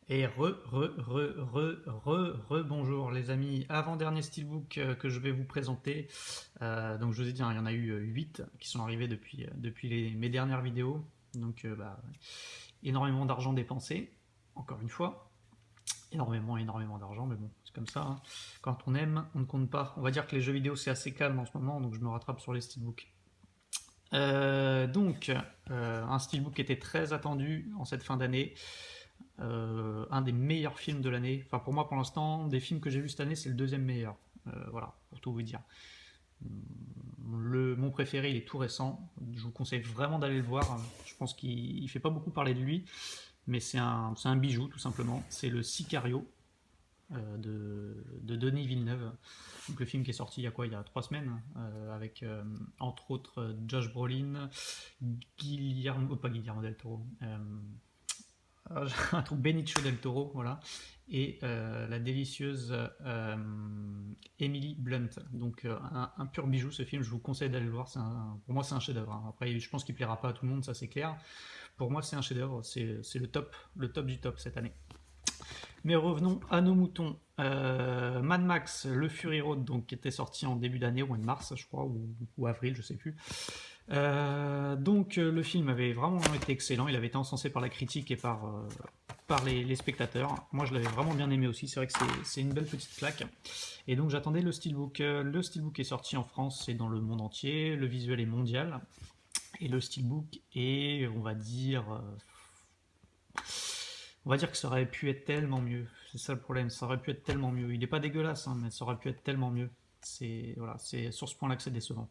Et bonjour les amis, avant-dernier steelbook que je vais vous présenter. Donc je vous ai dit, hein, il y en a eu 8 qui sont arrivés depuis mes dernières vidéos. Donc énormément d'argent dépensé, encore une fois. Énormément d'argent, mais bon, c'est comme ça, hein. Quand on aime, on ne compte pas. On va dire que les jeux vidéo c'est assez calme en ce moment, donc je me rattrape sur les steelbooks. Un steelbook qui était très attendu en cette fin d'année. Un des meilleurs films de l'année. Enfin, pour moi, pour l'instant, des films que j'ai vus cette année, c'est le deuxième meilleur. Voilà, pour tout vous dire. Mon préféré, il est tout récent. Je vous conseille vraiment d'aller le voir. Je pense qu'il ne fait pas beaucoup parler de lui, mais c'est un bijou, tout simplement. C'est le Sicario de Denis Villeneuve. Donc, le film qui est sorti il y a quoi? Il y a 3 semaines, avec entre autres Josh Brolin, pas Guillermo del Toro, un truc Benicio del Toro, voilà, et la délicieuse Emily Blunt. Donc un pur bijou ce film, je vous conseille d'aller le voir. Pour moi c'est un chef-d'œuvre, hein. Après je pense qu'il plaira pas à tout le monde, ça c'est clair. Pour moi c'est un chef-d'œuvre, c'est le top du top cette année. Mais revenons à nos moutons. Mad Max, le Fury Road, donc, qui était sorti en début d'année, au mois de mars, je crois, ou avril, je sais plus. Le film avait vraiment été excellent, il avait été encensé par la critique et par les spectateurs. Moi je l'avais vraiment bien aimé aussi, c'est vrai que c'est une belle petite claque. Et donc j'attendais le steelbook. Le steelbook est sorti en France et dans le monde entier, le visuel est mondial. Et le steelbook est, on va dire que ça aurait pu être tellement mieux. C'est ça le problème, ça aurait pu être tellement mieux. Il n'est pas dégueulasse, hein, mais ça aurait pu être tellement mieux. C'est sur ce point-là que c'est décevant.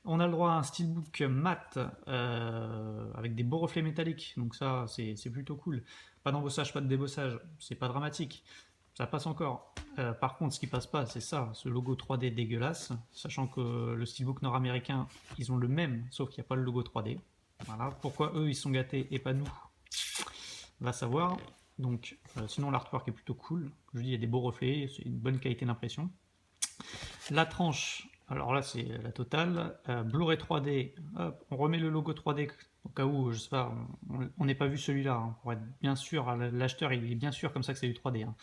On a le droit à un steelbook mat avec des beaux reflets métalliques, donc ça c'est plutôt cool. Pas d'embossage, pas de débossage, c'est pas dramatique, ça passe encore. Par contre, ce qui passe pas, c'est ça, ce logo 3D dégueulasse, sachant que le steelbook nord-américain, ils ont le même, sauf qu'il n'y a pas le logo 3D. Voilà. Pourquoi eux ils sont gâtés et pas nous, va savoir. Donc, sinon l'artwork est plutôt cool. Je dis, il y a des beaux reflets, c'est une bonne qualité d'impression. La tranche, alors là c'est la totale. Blu-ray 3D, hop, on remet le logo 3D au cas où, je sais pas, on n'est pas vu celui-là, hein, pour être bien sûr, l'acheteur il est bien sûr comme ça que c'est du 3D, hein.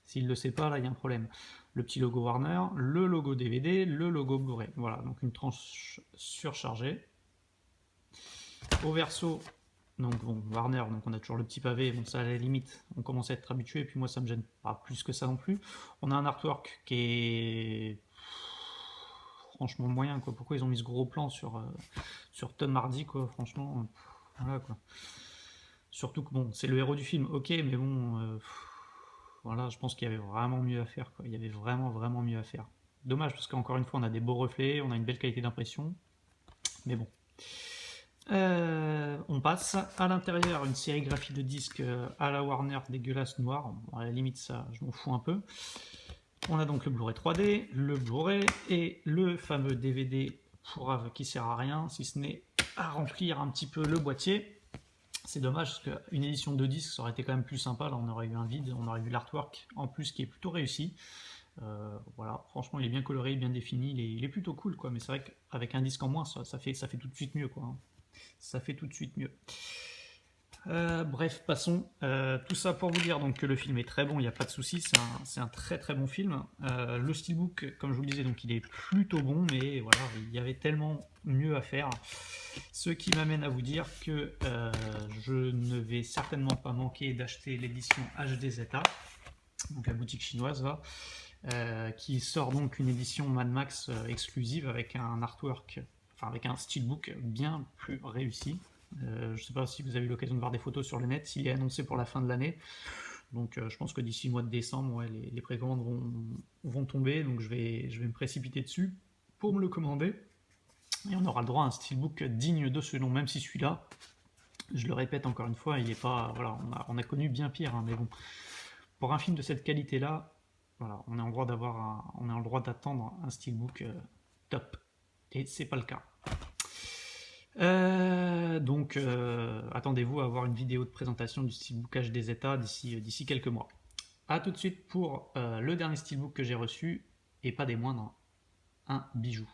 S'il ne le sait pas, là il y a un problème. Le petit logo Warner, le logo DVD, le logo Blu-ray. Voilà, donc une tranche surchargée. Au verso, donc bon, Warner, donc on a toujours le petit pavé, bon ça à la limite, on commence à être habitué, et puis moi ça me gêne pas plus que ça non plus. On a un artwork qui est franchement moyen, quoi. Pourquoi ils ont mis ce gros plan sur Tom Hardy, quoi, franchement, voilà, quoi. Surtout que bon, c'est le héros du film, ok, mais bon, voilà, je pense qu'il y avait vraiment mieux à faire, quoi. Il y avait vraiment mieux à faire. Dommage, parce qu'encore une fois, on a des beaux reflets, on a une belle qualité d'impression, mais bon. On passe à l'intérieur, une sérigraphie de disques à la Warner dégueulasse noire. Bon, à la limite, ça, je m'en fous un peu. On a donc le Blu-ray 3D, le Blu-ray et le fameux DVD qui sert à rien, si ce n'est à remplir un petit peu le boîtier. C'est dommage parce qu'une édition de disques, ça aurait été quand même plus sympa. Là, on aurait eu un vide, on aurait vu l'artwork en plus qui est plutôt réussi. Voilà, franchement, il est bien coloré, bien défini, il est plutôt cool, quoi. Mais c'est vrai qu'avec un disque en moins, ça fait tout de suite mieux, quoi, hein. Ça fait tout de suite mieux. Bref, passons. Tout ça pour vous dire donc, que le film est très bon, il n'y a pas de souci, c'est un très bon film. Le steelbook, comme je vous le disais, donc, il est plutôt bon, mais voilà, il y avait tellement mieux à faire. Ce qui m'amène à vous dire que je ne vais certainement pas manquer d'acheter l'édition HDZA, donc la boutique chinoise, là, qui sort donc une édition Mad Max exclusive avec un artwork, enfin avec un steelbook bien plus réussi. Je ne sais pas si vous avez eu l'occasion de voir des photos sur le net, il est annoncé pour la fin de l'année. Donc je pense que d'ici le mois de décembre, ouais, les précommandes vont tomber, donc je vais me précipiter dessus pour me le commander. Et on aura le droit à un steelbook digne de ce nom, même si celui-là, je le répète encore une fois, il est pas, voilà, on a connu bien pire, hein, mais bon, pour un film de cette qualité-là, voilà, on est en droit d'attendre un steelbook top, et c'est pas le cas. Attendez-vous à avoir une vidéo de présentation du steelbook HDZA d'ici quelques mois. A tout de suite pour le dernier steelbook que j'ai reçu, et pas des moindres, un bijou.